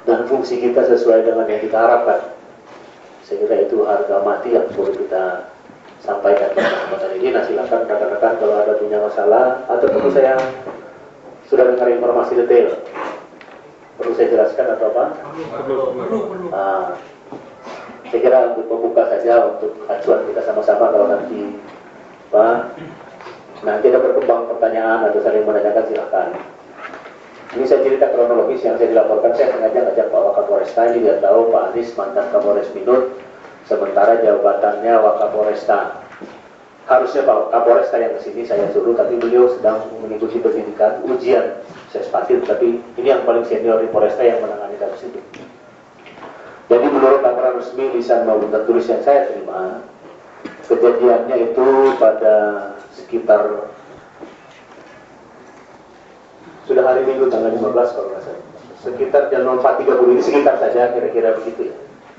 dan fungsi kita sesuai dengan yang kita harapkan. Saya kira itu harga mati yang perlu kita sampaikan pada kesempatan ini. Nah, silakan rekan-rekan kalau ada punya masalah atau perlu saya sudah dengar informasi detail, perlu saya jelaskan atau apa? Perlu. Saya kira untuk membuka saja untuk acuan kita sama-sama. Kalau nanti nanti ada berkembang pertanyaan atau saling menanyakan, silakan. Ini saya cerita kronologis yang saya dilaporkan. Saya sengaja ngajak Pak Wakapolresta, ini biar tahu Pak Anies mantan Kapolres Minut, sementara jabatannya Wakapolresta. Harusnya Pak Kapolresta yang kesini saya suruh, tapi beliau sedang mengikuti pendidikan ujian Sespatil, tapi ini yang paling senior di Polresta yang menangani kasus itu. Jadi menurut laporan resmi lisan maupun tertulis yang saya terima, kejadiannya itu pada sekitar sudah hari Minggu tanggal 15 kalau nggak salah, sekitar jam 04.30 ini, sekitar saja kira-kira begitu ya.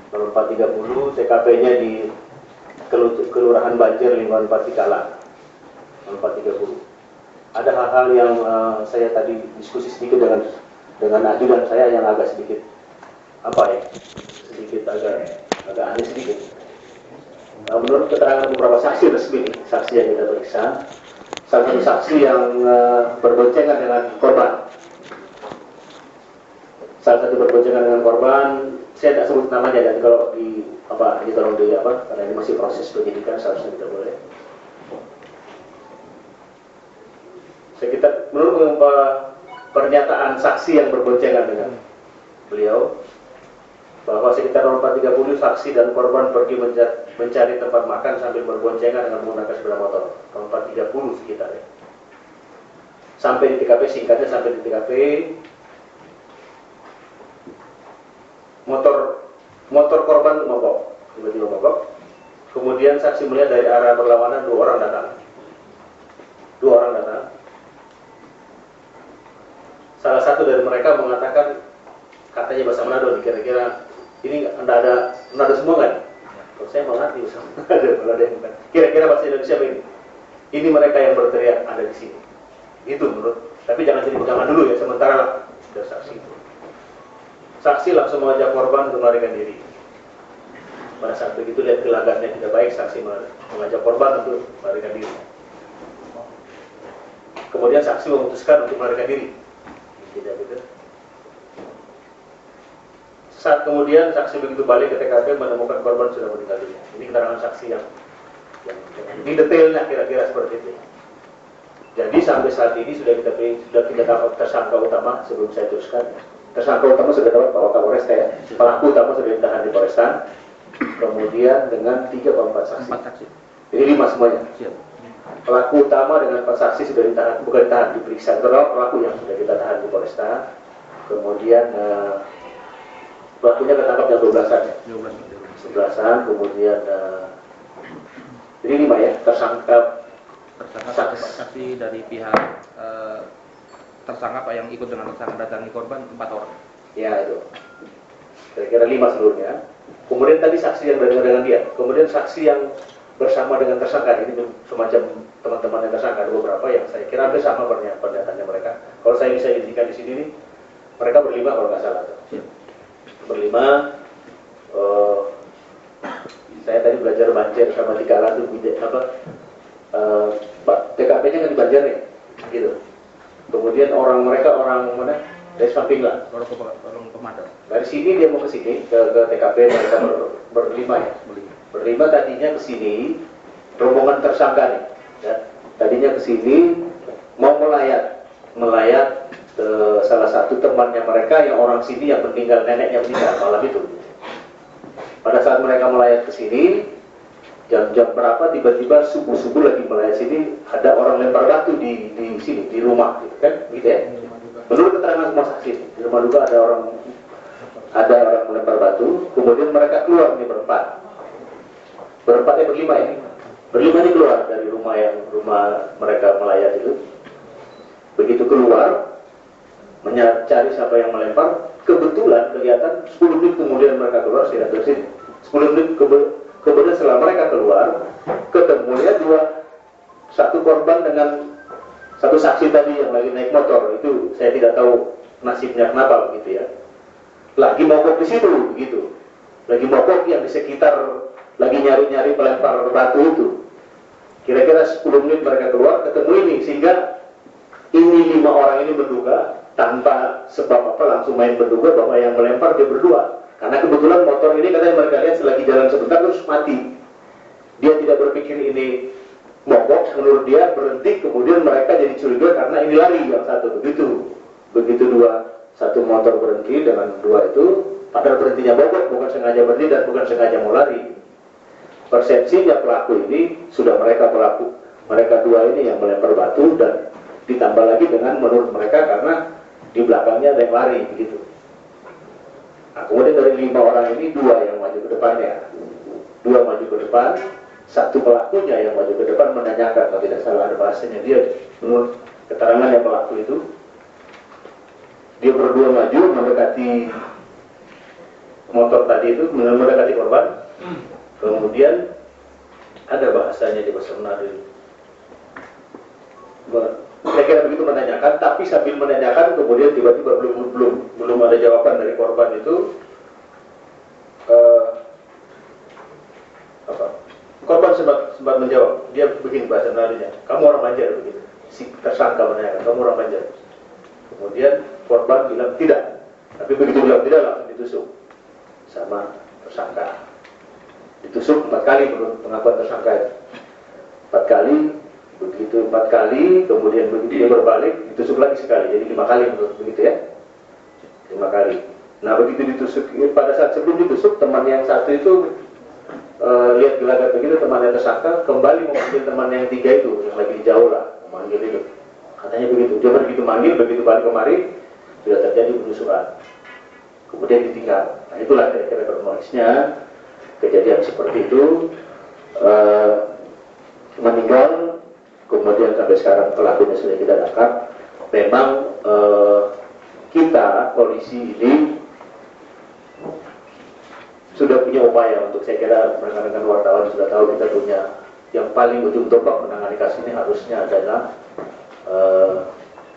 04.30 TKP-nya di Kelurahan Banjir, Lingkungan Patikala. 04.30. Ada hal-hal yang saya tadi diskusi sedikit dengan ajudan saya yang agak sedikit sedikit agak aneh sedikit. Menurut keterangan beberapa saksi resmi, saksi yang kita periksa, salah satu saksi yang berboncengan dengan korban. Salah satu berboncengan dengan korban, saya tidak sebut namanya, dan kalau tolong karena ini masih proses penyidikan, seharusnya tidak boleh. Sekitar menurut pernyataan saksi yang berboncengan dengan beliau, bahwa sekitar 04.30 saksi dan korban pergi mencari tempat makan sambil berboncengan dengan menggunakan sepeda motor. 04.30 sekitar ya. Sampai di TKP, singkatnya sampai di TKP, motor korban mogok, tiba-tiba mogok. Kemudian saksi melihat dari arah berlawanan dua orang datang. Salah satu dari mereka mengatakan, katanya bahasa Manado, kira-kira ini ada semua kan? Kalau saya mengerti bahasa Manado, kira-kira bahasa Indonesia begini. Ini mereka yang berteriak ada di sini. Itu menurut, tapi jangan jadi pegangan dulu ya, sementara lah ada saksi. Saksi langsung mengajak korban untuk melarikan diri. Pada saat begitu lihat gelagatnya tidak baik, saksi mengajak korban untuk melarikan diri. Kemudian saksi memutuskan untuk melarikan diri. Tidak betul. Saat kemudian saksi begitu balik ke TKP menemukan korban sudah meninggal dunia. Ini keterangan saksi yang ini detailnya kira-kira seperti itu. Jadi sampai saat ini sudah kita dapat tersangka utama. Sebelum saya teruskan, tersangka utama sudah dapat Pak Wakapolresta ya. Pelaku utama sudah ditahan di Polresta. Kemudian dengan 3 atau 4 saksi. Jadi 5 semuanya. Pelaku utama dengan 4 saksi sudah ditahan, bukan ditahan, diperiksa. Terus pelaku yang sudah kita tahan di Polresta. Kemudian pelakunya ketangkap yang 12-an ya. 11-an, kemudian jadi 5 ya, tersangka saksi dari pihak tersangka yang ikut dengan tersangka datangi korban 4 orang. Ya itu. Kira-kira 5 seluruhnya. Kemudian tadi saksi yang dengan dia. Kemudian saksi yang bersama dengan tersangka, ini semacam teman-teman yang tersangka, ada beberapa yang saya kira hampir sama pernyataannya mereka. Kalau saya bisa indikan di sini nih, mereka berlima kalau nggak salah. Berlima. Saya tadi belajar Banjir sama Tikala tuh TKP-nya kan di Banjar ya, gitu. Kemudian mereka orang mana? Dari samping lah. Orang pemadam. Dari sini dia mau ke sini ke TKP, mereka berlima ya. Berlima tadinya ke sini, rombongan tersangka nih. Ya. Tadinya ke sini mau melayat ke salah satu temannya mereka yang orang sini yang meninggal, neneknya meninggal malam itu. Pada saat mereka melayat ke sini, jam-jam berapa tiba-tiba subuh-subuh lagi melayat sini, ada orang lempar batu di sini, di rumah gitu kan, gitu ya. Menurut keterangan semua saksi, di rumah duka ada orang melempar batu, kemudian mereka keluar nih berempatnya berlima ini. Berlima ini keluar dari rumah mereka melayat itu. Begitu keluar, mencari siapa yang melempar, kebetulan kelihatan 10 menit kemudian mereka keluar, saya datang sini. 10 menit kemudian setelah mereka keluar, ketemunya satu korban dengan satu saksi tadi yang lagi naik motor. Itu saya tidak tahu nasibnya kenapa begitu ya. lagi mogok di situ, begitu. Lagi mogok yang di sekitar, lagi nyari-nyari pelempar batu itu. Kira-kira 10 menit mereka keluar, ketemu ini, sehingga ini 5 orang ini menduga, tanpa sebab apa langsung main berduga bahwa yang melempar dia berdua. Karena kebetulan motor ini katanya mereka lihat selagi jalan sebentar terus mati. Dia tidak berpikir ini mogok, menurut dia berhenti, kemudian mereka jadi curiga karena ini lari yang satu, begitu satu motor berhenti dengan 2 itu, padahal berhentinya mogok, bukan sengaja berhenti dan bukan sengaja mau lari. Persepsinya pelaku ini sudah mereka 2 ini yang melempar batu, dan ditambah lagi dengan menurut mereka karena di belakangnya ada yang lari begitu. Nah, kemudian dari 5 orang ini 2 yang maju ke depannya, 2 maju ke depan, 1 pelakunya yang maju ke depan menanyakan, kalau tidak salah ada bahasanya, dia menurut keterangan yang pelaku itu, dia berdua maju mendekati motor tadi itu, mendekati korban. Kemudian ada bahasanya di bahasa Manado. Saya kira begitu menanyakan, tapi sambil menanyakan kemudian tiba-tiba belum ada jawaban dari korban itu. Korban sempat menjawab, dia begini bahasa Melayu-nya, kamu orang Banjar begitu. Si tersangka menanyakan, kamu orang Banjar. Kemudian korban bilang tidak, tapi begitu bilang tidak langsung ditusuk sama tersangka. Ditusuk 4 kali menurut pengakuan tersangka itu. 4 kali, begitu 4 kali, kemudian begitu dia berbalik, ditusuk lagi sekali, jadi 5 kali menurut begitu ya. 5 kali. Nah begitu ditusuk, pada saat sebelum ditusuk, teman yang satu itu lihat gelagat begitu, temannya tersangka kembali memanggil teman yang 3 itu, yang lagi jauh lah, memanggil itu. Katanya begitu, dia begitu manggil, begitu balik kemari, sudah terjadi penusukan. Kemudian ditinggal. Nah itulah kira-kira kronologisnya. Kejadian seperti itu, meninggal, kemudian sampai sekarang pelakunya sudah kita tangkap. Memang kita, polisi ini, sudah punya upaya untuk, saya kira rekan-rekan wartawan sudah tahu, kita punya yang paling ujung tombak menangani kasus ini harusnya adalah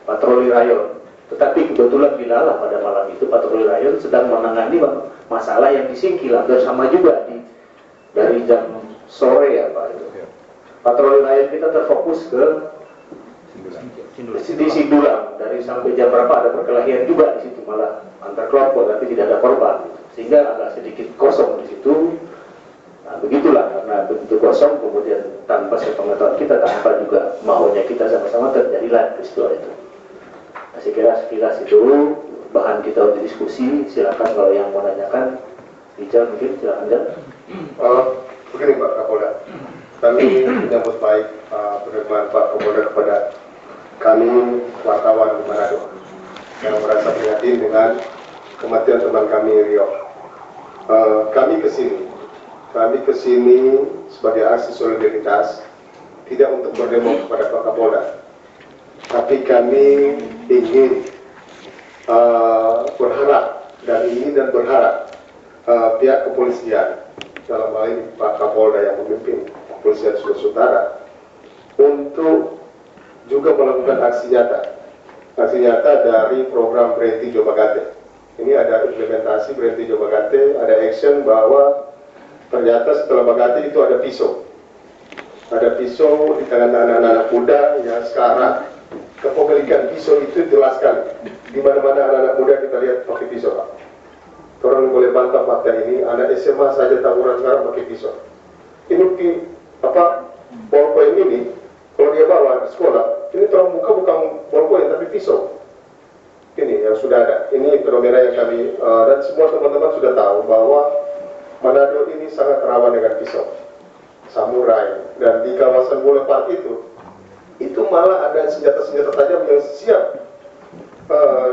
patroli rayon. Tetapi kebetulan dilalah pada malam itu patroli rayon sedang menangani masalah yang di Singkil, hampir sama juga dari jam sore ya Pak itu. Patroli rayon kita terfokus ke di Sindulang, dari sampai jam berapa ada perkelahian juga di situ, malah antar kelompok tapi tidak ada korban, sehingga agak sedikit kosong di situ. Nah, begitulah, karena begitu kosong kemudian tanpa sepengetahuan kita, tanpa juga maunya kita sama-sama, terjadilah peristiwa itu. Nah, saya kira sekilas itu bahan kita untuk diskusi. Silakan kalau yang mau nanyakan, Rijal mungkin silakan Rijal. Begini Pak Kapolda, kami menyambut baik penerimaan Pak Kapolda kepada kami wartawan di Manado yang merasa prihatin dengan kematian teman kami Rio. Kami kesini sebagai aksi solidaritas, tidak untuk berdemo kepada Pak Kapolda, tapi kami ingin berharap dan berharap pihak kepolisian, dalam hal ini Pak Kapolda yang memimpin kepolisian Sulawesi Utara, untuk juga melakukan aksi nyata dari program Berhenti Jomagate. Ini ada implementasi Berhenti Jomagate, ada action bahwa ternyata setelah Bagate itu ada pisau di tangan anak-anak muda yang sekarang kepemilikan pisau itu jelas sekali. Di mana-mana anak-anak muda kita lihat pakai pisau, Pak. Orang boleh bantah fakta ini, anak SMA saja tawuran sekarang pakai pisau. Ini ballpoint ini kalau dia bawa di sekolah, ini terang muka bukan ballpoint tapi pisau. Ini yang sudah ada. Ini fenomena yang kami dan semua teman-teman sudah tahu bahwa Manado ini sangat rawan dengan pisau, samurai, dan di kawasan Boulevard itu malah ada senjata-senjata tajam yang siap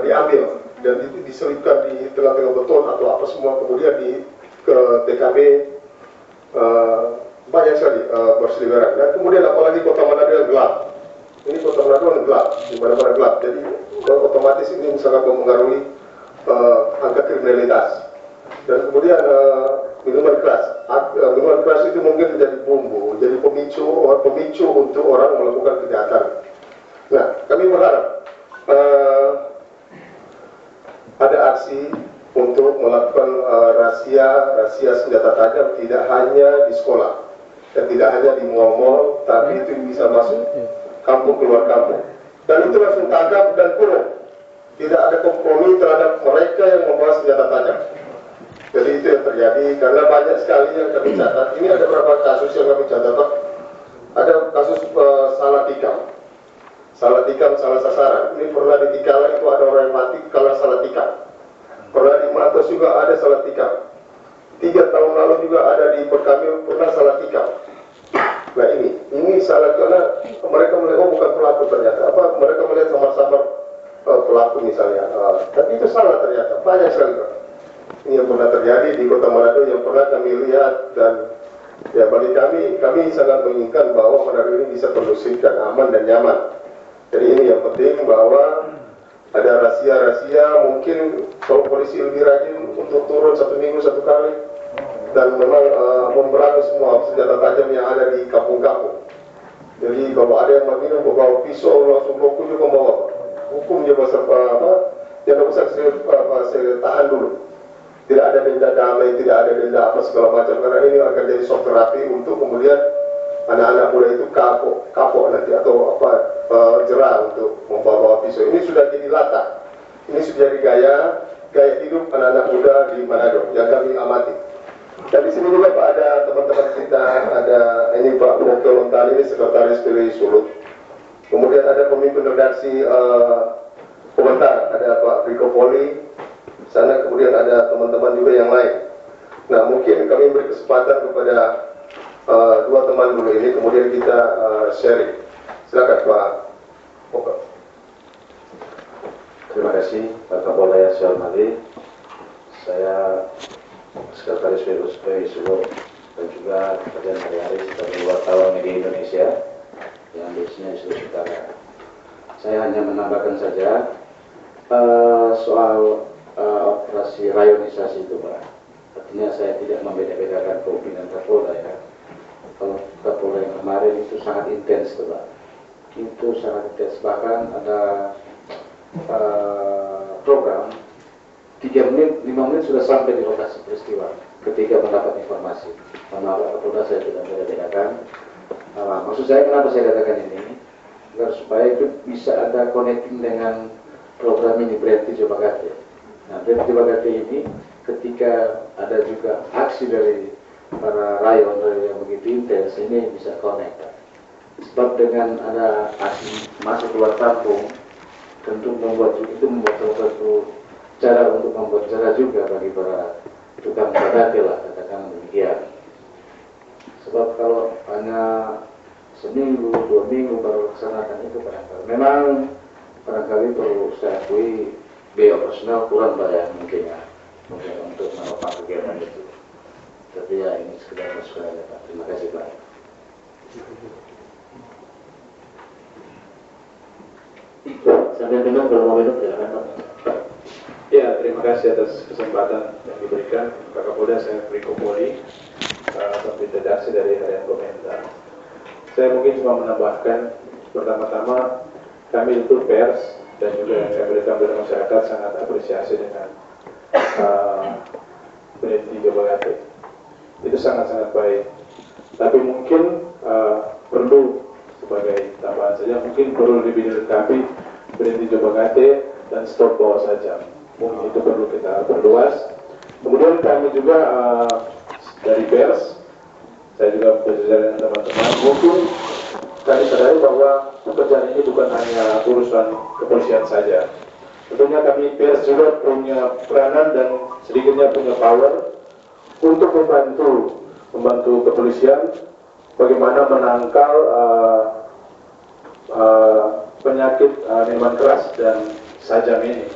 diambil dan itu diselipkan di tengah-tengah beton atau apa semua, kemudian ke TKB banyak sekali berseliweran. Dan kemudian apalagi kota Manado yang gelap. Ini kota Manado yang gelap, di mana-mana gelap. Jadi otomatis ini sangat mempengaruhi angka kriminalitas. Dan kemudian minuman keras itu mungkin menjadi bumbu, jadi pemicu untuk orang melakukan kejahatan. Nah, kami berharap ada aksi untuk melakukan rahasia senjata tajam tidak hanya di sekolah dan tidak hanya di mal-mal, tapi itu bisa masuk kampung keluar kampung. Dan itu langsung tangkap dan kurung. Tidak ada kompromi terhadap mereka yang membawa senjata tajam. Jadi itu yang terjadi karena banyak sekali yang kami catat. Ini ada beberapa kasus yang kami catat. Ada kasus salah tikam, salah sasaran. Ini pernah di Tikala itu ada orang yang mati kalau salah tikam. Pernah di Matos juga ada salah tikam. 3 tahun lalu juga ada di Perkamil pernah salah tikam. Nah ini salah karena mereka melihat oh bukan pelaku ternyata. Mereka melihat samar-samar pelaku misalnya. Tapi itu salah ternyata. Banyak sekali Pak. Ini yang pernah terjadi di Kota Manado yang pernah kami lihat dan ya bagi kami sangat menginginkan bahwa Manado ini bisa kondusif dan aman dan nyaman. Jadi ini yang penting bahwa ada rahasia-rahasia, mungkin kalau polisi lebih rajin untuk turun 1 minggu 1 kali dan memang memberangus semua senjata tajam yang ada di kampung-kampung. Jadi kalau ada yang meminum bawa pisau langsung bloku juga bawa hukum dia pasal yang usah saya tahan dulu. Tidak ada denda damai, tidak ada denda apa segala macam karena ini akan jadi shock terapi untuk kemudian anak-anak muda itu kapok nanti atau jerah untuk membawa pisau. Ini sudah jadi latah. Ini sudah jadi gaya hidup anak-anak muda di Manado yang kami amati. Dan di sini juga Pak ada teman-teman kita, ada ini Pak Bokel Lontani, ini sekretaris PWI Sulut. Kemudian ada pemimpin redaksi komentar, ada Pak Riko Poli. Sana kemudian ada teman-teman juga yang lain. Nah mungkin kami beri kesempatan kepada 2 teman dulu ini, kemudian kita sharing. Silakan Pak Bokel. Terima kasih Pak Kapolda yang saya hormati. Saya Sekretaris PWI Sulut dan juga pekerjaan hari-hari sebagai wartawan media Indonesia yang biasanya di Sulawesi Utara. Saya hanya menambahkan saja soal operasi rayonisasi itu Pak. Artinya saya tidak membeda-bedakan kepemimpinan Kapolda ya. Kalau Kapolda yang kemarin itu sangat intens Pak. Itu sangat intens, bahkan ada program 3 menit, 5 menit sudah sampai di lokasi peristiwa ketika mendapat informasi. Menolak Kapolda saya tidak beda-bedakan. Maksud saya kenapa saya katakan ini? Agar supaya itu bisa ada connecting dengan program ini Berhenti Coba Gate. Nah, Berhenti Coba Gate ini ketika ada juga aksi dari para rayon yang begitu intens, ini bisa connect. Sebab dengan ada aksi masuk keluar kampung, tentu membuat suatu cara untuk membuat cara juga bagi para tukang bagate lah, katakan demikian. Sebab kalau hanya seminggu, 2 minggu baru laksanakan itu barangkali perlu saya akui biaya operasional kurang banyak mungkin untuk menopang kegiatan itu. Tapi ya ini sekedar masukan aja Pak. Terima kasih Pak. Sampai dengan berapa minut ya kan Pak? Ya, terima kasih atas kesempatan yang diberikan Pak Kapolda. Saya Riko Poli, pemimpin redaksi dari Harian Komentar. Saya mungkin cuma menambahkan, pertama-tama kami itu pers dan juga yang kami berikan kepada masyarakat sangat apresiasi dengan Berhenti Coba Gate. Itu sangat-sangat baik. Tapi mungkin perlu sebagai tambahan saja, mungkin perlu lebih dilengkapi Berhenti Coba Gate dan stop bawa saja. Mungkin itu perlu kita perluas. Kemudian kami juga dari pers, saya juga berbicara dengan teman-teman, mungkin kami sadari bahwa pekerjaan ini bukan hanya urusan kepolisian saja. Tentunya kami pers juga punya peranan dan sedikitnya punya power untuk membantu kepolisian bagaimana menangkal penyakit minuman keras dan sajam ini.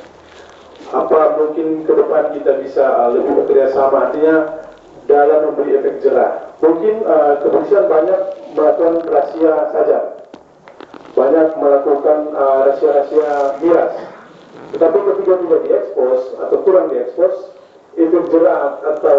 Apa mungkin ke depan kita bisa lebih bekerja sama, artinya dalam memberi efek jerah. Mungkin kepolisian banyak melakukan rahasia saja, banyak melakukan rahasia-rahasia miras. Tetapi ketika tidak diekspos atau kurang diekspos, efek jerah atau